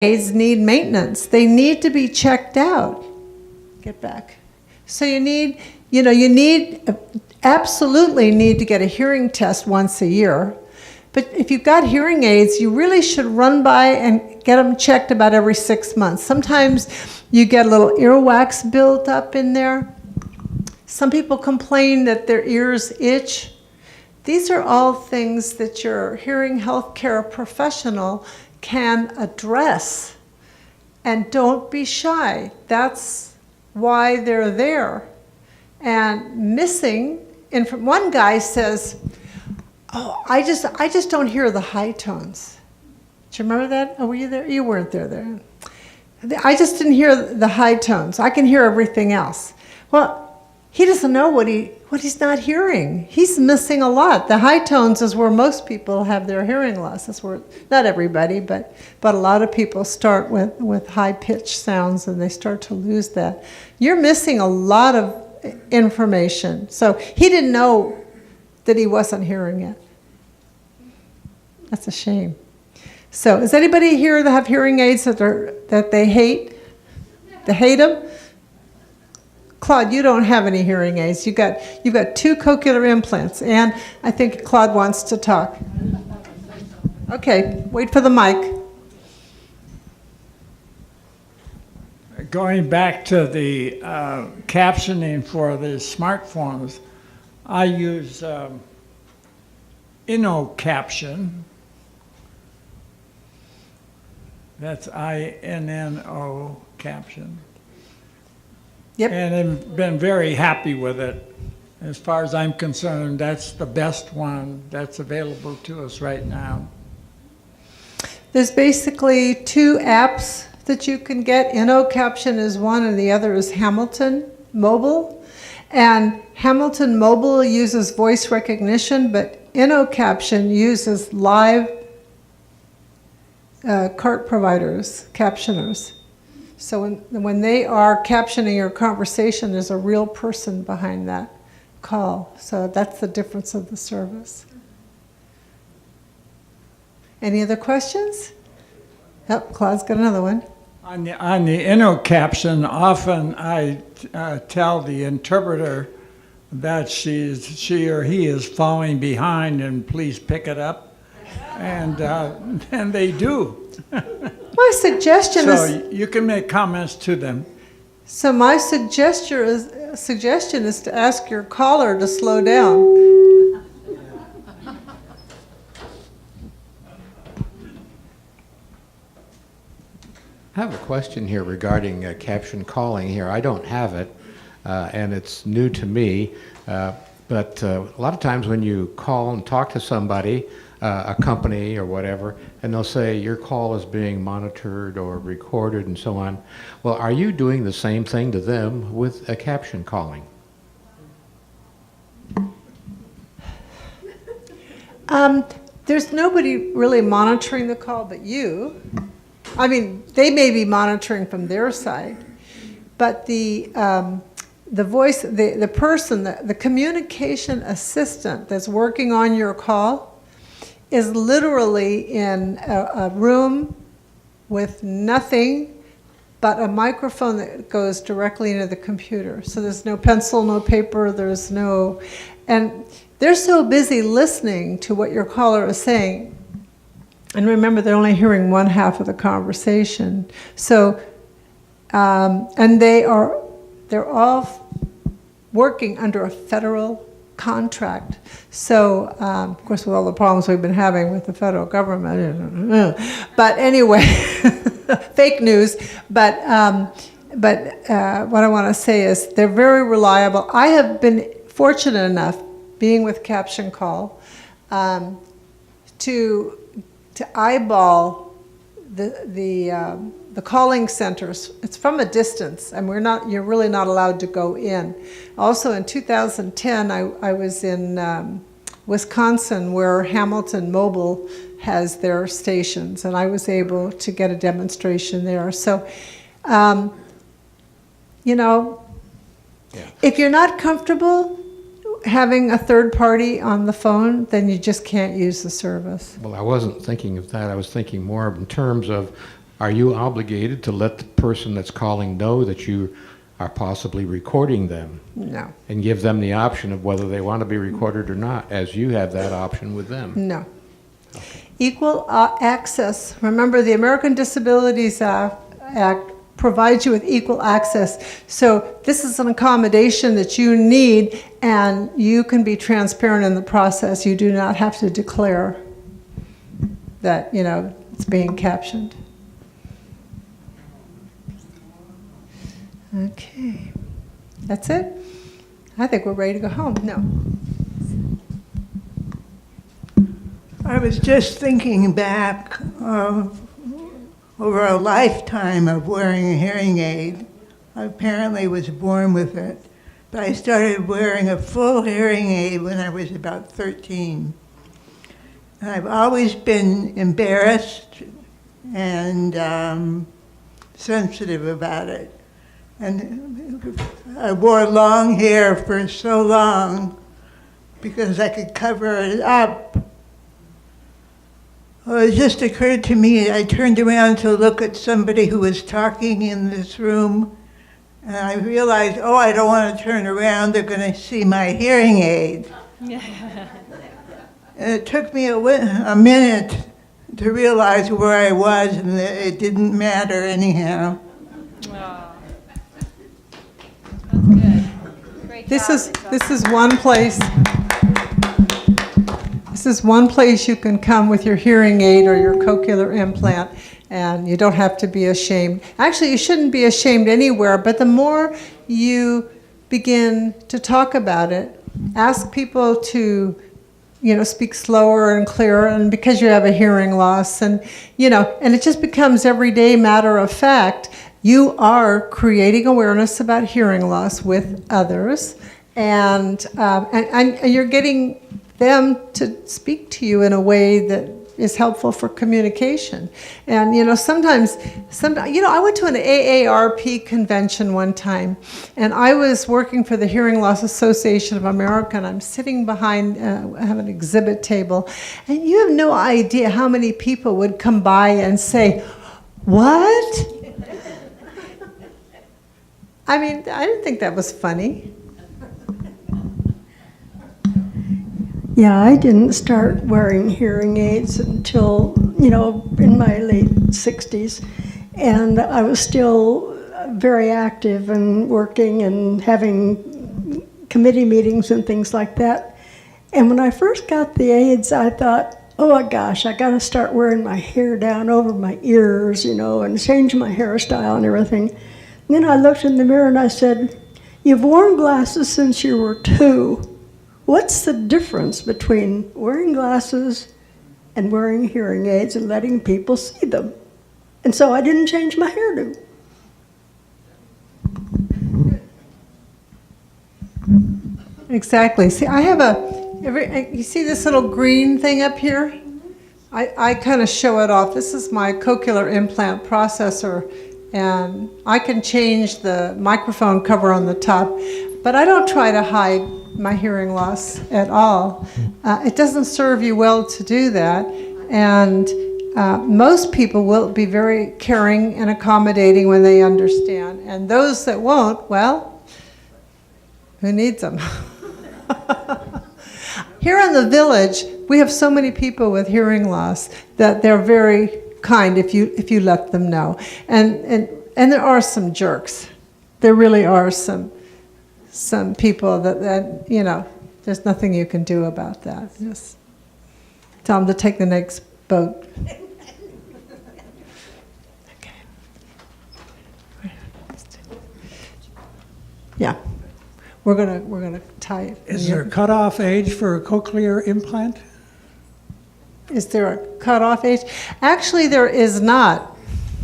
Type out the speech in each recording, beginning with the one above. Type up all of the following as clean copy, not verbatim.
aids need maintenance. They need to be checked out. Get back. So you need, absolutely need to get a hearing test once a year. But if you've got hearing aids, you really should run by and get them checked about every 6 months. Sometimes you get a little earwax built up in there. Some people complain that their ears itch. These are all things that your hearing healthcare professional can address. And don't be shy. That's why they're there. And missing, and one guy says, "Oh, I just don't hear the high tones." Do you remember that? Oh, were you there? You weren't there. I just didn't hear the high tones. I can hear everything else. Well, he doesn't know what he's not hearing. He's missing a lot. The high tones is where most people have their hearing loss. That's where, not everybody, but a lot of people start with high-pitched sounds and they start to lose that. You're missing a lot of information. So he didn't know that he wasn't hearing it. That's a shame. So is anybody here that have hearing aids that they hate? They hate them? Claude, you don't have any hearing aids. You've got 2 cochlear implants, and I think Claude wants to talk. Okay, wait for the mic. Going back to the captioning for the smartphones, I use InnoCaption. That's INNO caption. Yep. And I've been very happy with it. As far as I'm concerned, that's the best one that's available to us right now. There's basically 2 apps that you can get. InnoCaption is one, and the other is Hamilton Mobile. And Hamilton Mobile uses voice recognition, but InnoCaption uses live cart providers, captioners. So when they are captioning your conversation, there's a real person behind that call. So that's the difference of the service. Any other questions? Oh, Claude's got another one. On the InnoCaption, often I tell the interpreter that she or he is falling behind and please pick it up. And they do. My suggestion so is... you can make comments to them. So my suggestion is to ask your caller to slow down. I have a question here regarding caption calling here. I don't have it, and it's new to me, but a lot of times when you call and talk to somebody, a company or whatever, and they'll say your call is being monitored or recorded and so on. Well, are you doing the same thing to them with a caption calling? There's nobody really monitoring the call but you. I mean, they may be monitoring from their side, but the voice, the person, the communication assistant that's working on your call is literally in a room with nothing but a microphone that goes directly into the computer. So there's no pencil, no paper, there's no... And they're so busy listening to what your caller is saying. And remember, they're only hearing one half of the conversation. So, and they're all working under a federal contract. So, of course, with all the problems we've been having with the federal government, but anyway, fake news. But what I want to say is they're very reliable. I have been fortunate enough, being with Caption Call, to eyeball the calling centers. It's from a distance, and you're really not allowed to go in. Also in 2010, I was in Wisconsin, where Hamilton Mobile has their stations, and I was able to get a demonstration there. So, if you're not comfortable having a third party on the phone, then you just can't use the service. Well, I wasn't thinking of that. I was thinking more in terms of are you obligated to let the person that's calling know that you are possibly recording them No, and give them the option of whether they want to be recorded or not, as you have that option with them? no. Equal access. Remember, the American Disabilities Act provides you with equal access. So this is an accommodation that you need, and you can be transparent in the process. You do not have to declare that, it's being captioned. Okay. That's it? I think we're ready to go home. No. I was just thinking back over a lifetime of wearing a hearing aid. I apparently was born with it, but I started wearing a full hearing aid when I was about 13. And I've always been embarrassed and sensitive about it. And I wore long hair for so long because I could cover it up. Well, it just occurred to me, I turned around to look at somebody who was talking in this room, and I realized, I don't want to turn around, they're going to see my hearing aid. And it took me a minute to realize where I was, and that it didn't matter anyhow. Oh. That's good. Great This job, Lisa. is one place. This is one place you can come with your hearing aid or your cochlear implant, and you don't have to be ashamed. Actually, you shouldn't be ashamed anywhere, but the more you begin to talk about it, ask people to, speak slower and clearer, and because you have a hearing loss, and it just becomes everyday matter of fact. You are creating awareness about hearing loss with others, and you're getting them to speak to you in a way that is helpful for communication. And sometimes I went to an AARP convention one time, and I was working for the Hearing Loss Association of America, and I'm sitting behind, I have an exhibit table, and you have no idea how many people would come by and say, "What?" I mean, I didn't think that was funny. Yeah, I didn't start wearing hearing aids until, in my late 60s. And I was still very active and working and having committee meetings and things like that. And when I first got the aids, I thought, oh gosh, I got to start wearing my hair down over my ears, and change my hairstyle and everything. And then I looked in the mirror and I said, you've worn glasses since you were 2. What's the difference between wearing glasses and wearing hearing aids and letting people see them? And so I didn't change my hairdo. Exactly. See, I have you see this little green thing up here? I kind of show it off. This is my cochlear implant processor, and I can change the microphone cover on the top, but I don't try to hide my hearing loss at all. It doesn't serve you well to do that, and most people will be very caring and accommodating when they understand, and those that won't, well, who needs them? Here in the village, we have so many people with hearing loss that they're very kind if you let them know, and there are some jerks. There really are some people that there's nothing you can do about that. Just tell them to take the next boat. Okay. Yeah, we're gonna tie it. Is there a cutoff age for a cochlear implant? Is there a cutoff age? Actually, there is not.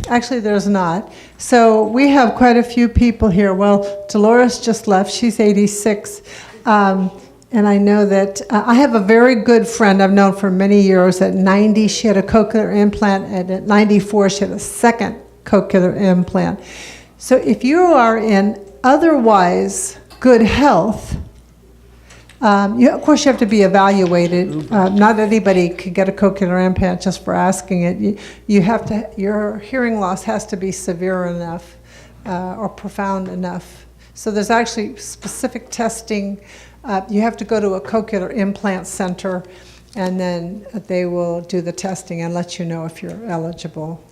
Actually, there's not. So we have quite a few people here. Well, Dolores just left. She's 86. And I know that I have a very good friend I've known for many years. At 90, she had a cochlear implant, and at 94, she had a second cochlear implant. So if you are in otherwise good health, Of course, you have to be evaluated. Not anybody can get a cochlear implant just for asking it. You have to. Your hearing loss has to be severe enough or profound enough. So there's actually specific testing. You have to go to a cochlear implant center, and then they will do the testing and let you know if you're eligible.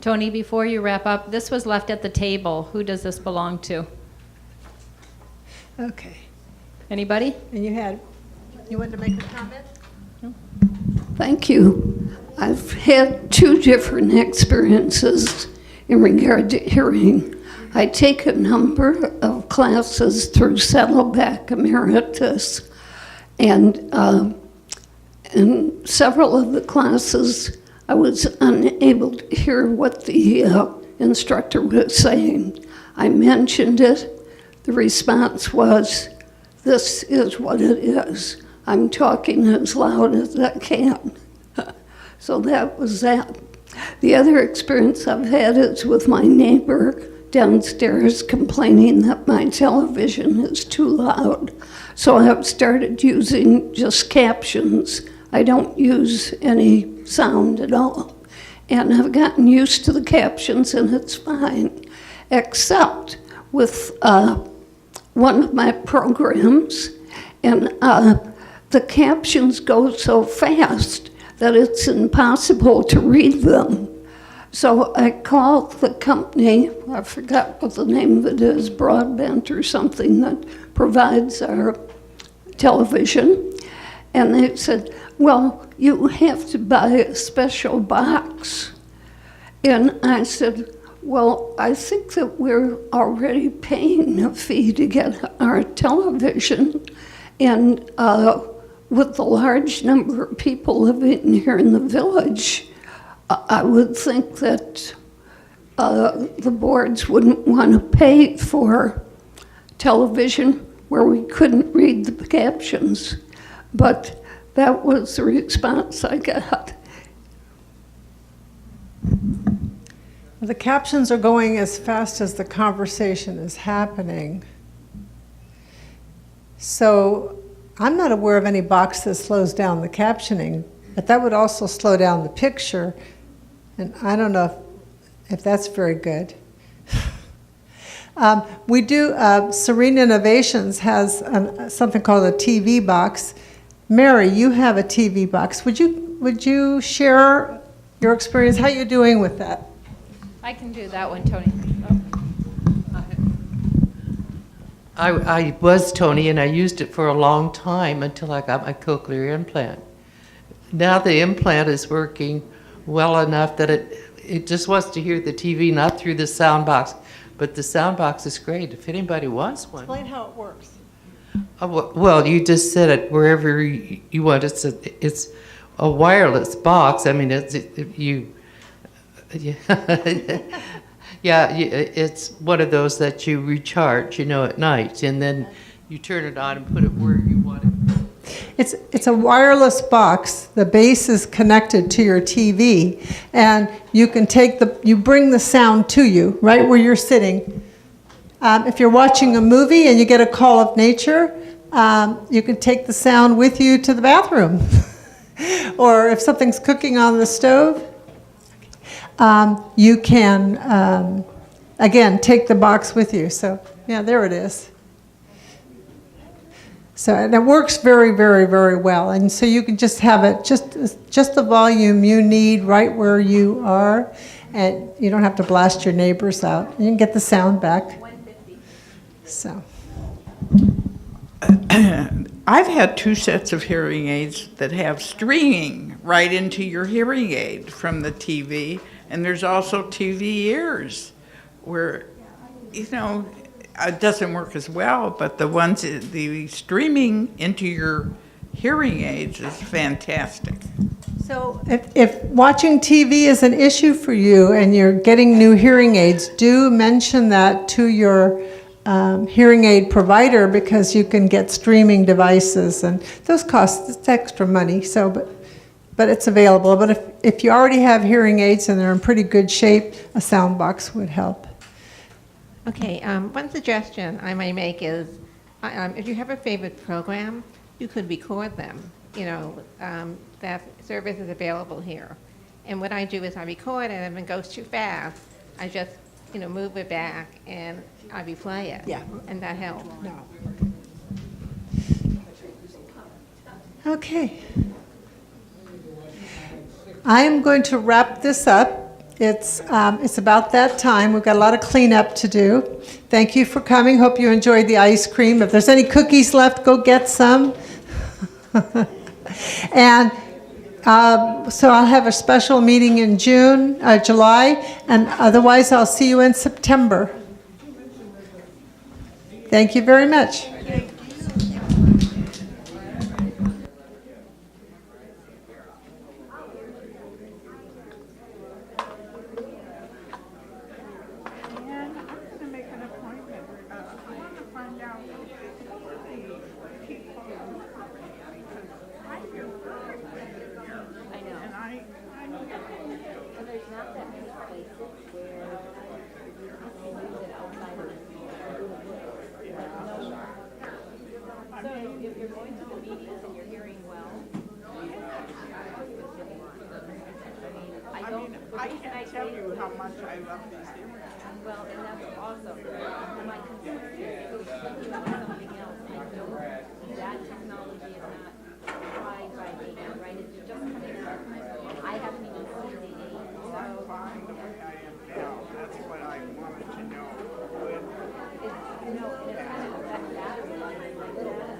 Tony, before you wrap up, this was left at the table. Who does this belong to? Okay. Anybody? And you wanted to make a comment? Thank you. I've had two different experiences in regard to hearing. I take a number of classes through Saddleback Emeritus, and in several of the classes, I was unable to hear what the instructor was saying. I mentioned it. The response was, "This is what it is. I'm talking as loud as I can." So that was that. The other experience I've had is with my neighbor downstairs complaining that my television is too loud. So I've started using just captions. I don't use any sound at all. And I've gotten used to the captions and it's fine. Except with one of my programs, and the captions go so fast that it's impossible to read them. So I called the company, I forgot what the name of it is, Broadbent or something that provides our television. And they said, well, you have to buy a special box. And I said, well, I think that we're already paying a fee to get our television. And with the large number of people living here in the village, I would think that the boards wouldn't want to pay for television where we couldn't read the captions. But that was the response I got. The captions are going as fast as the conversation is happening. So I'm not aware of any box that slows down the captioning, but that would also slow down the picture. And I don't know if that's very good. We do, Serene Innovations has something called a TV box. Mary, you have a TV box. Would you share your experience? How are you doing with that? I can do that one, Tony. I was Tony, and I used it for a long time until I got my cochlear implant. Now the implant is working well enough that it just wants to hear the TV, not through the sound box. But the sound box is great if anybody wants one. Explain how it works. Well, you just set it wherever you want. It's a wireless box. I mean, yeah, it's one of those that you recharge, at night, and then you turn it on and put it where you want it. It's a wireless box. The base is connected to your TV, and you can you bring the sound to you right where you're sitting. If you're watching a movie and you get a call of nature, you can take the sound with you to the bathroom. Or if something's cooking on the stove, you can, again, take the box with you. So, yeah, there it is. So, and it works very, very, very well. And so you can just have it, just the volume you need right where you are, and you don't have to blast your neighbors out. You can get the sound back. 150. So. I've had two sets of hearing aids that have streaming right into your hearing aid from the TV, and there's also TV ears where, it doesn't work as well, but the streaming into your hearing aids is fantastic. So if watching TV is an issue for you and you're getting new hearing aids, do mention that to your hearing aid provider, because you can get streaming devices, and those cost extra money. So, but it's available. But if you already have hearing aids and they're in pretty good shape, a sound box would help. Okay, one suggestion I might make is, if you have a favorite program, you could record them. You know, that service is available here. And what I do is I record it, and if it goes too fast, I just, move it back and I replay it. Yeah. And that helps. Okay. I am going to wrap this up. It's about that time. We've got a lot of cleanup to do. Thank you for coming. Hope you enjoyed the ice cream. If there's any cookies left, go get some. And so I'll have a special meeting in July, and otherwise I'll see you in September. Thank you very much. I can't tell you how much I love these hearings. Well, and that's awesome. My concern is thinking of something else. I know that technology is not tried by me, right? It's just coming out. I haven't even seen the aid. I'm fine the way I am now. That's what I wanted to know. It's kind of that battery life a little bit.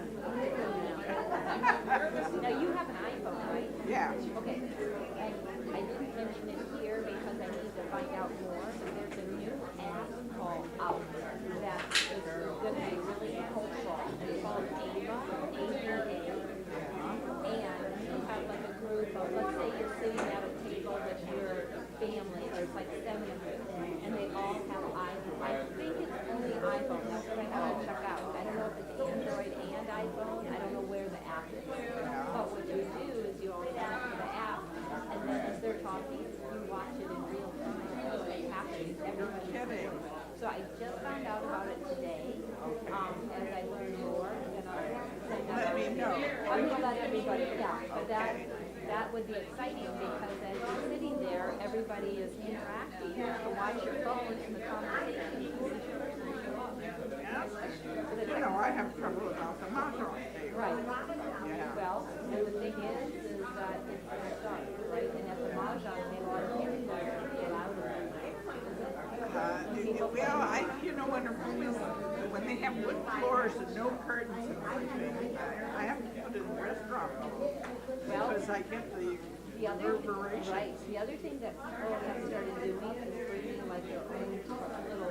Now, you have an iPhone, right? Yeah. Okay. And I didn't mention it here because I need to find out more. There's a new app called Out that is going to be really helpful. It's called AVA, A-V-A. And you have like a group of, let's say you're sitting at a table with your family, there's like 7 of you, and they all have iPhone. I think it's only iPhone. That's what I have to check out. I don't know if it's Android and iPhone. I don't know where the app is. But what you do is you all connect to the app, and then as they're talking, you watch it in real time. So it happens every week. So I just found out about it today. As I learn more, then I'll send out. Let me know. I'm gonna let everybody, yeah, but that would be exciting because as you're sitting there, everybody is interacting. So watch your phone in the conversation. I have trouble about the Mahjong table. Right. Yeah. Well, and the thing is that it's going start, right? And at the Mahjong table, our hearing loss is allowed when they have wood floors and no curtains and everything, I have to put in the restaurant because I get the reverberation. Right. The other thing that people have started doing is bringing like their own little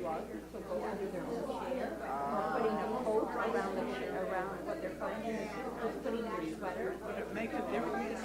rug to go under their own chair, or putting a coat around the around what they're finding is just putting their sweater. Would it make a difference?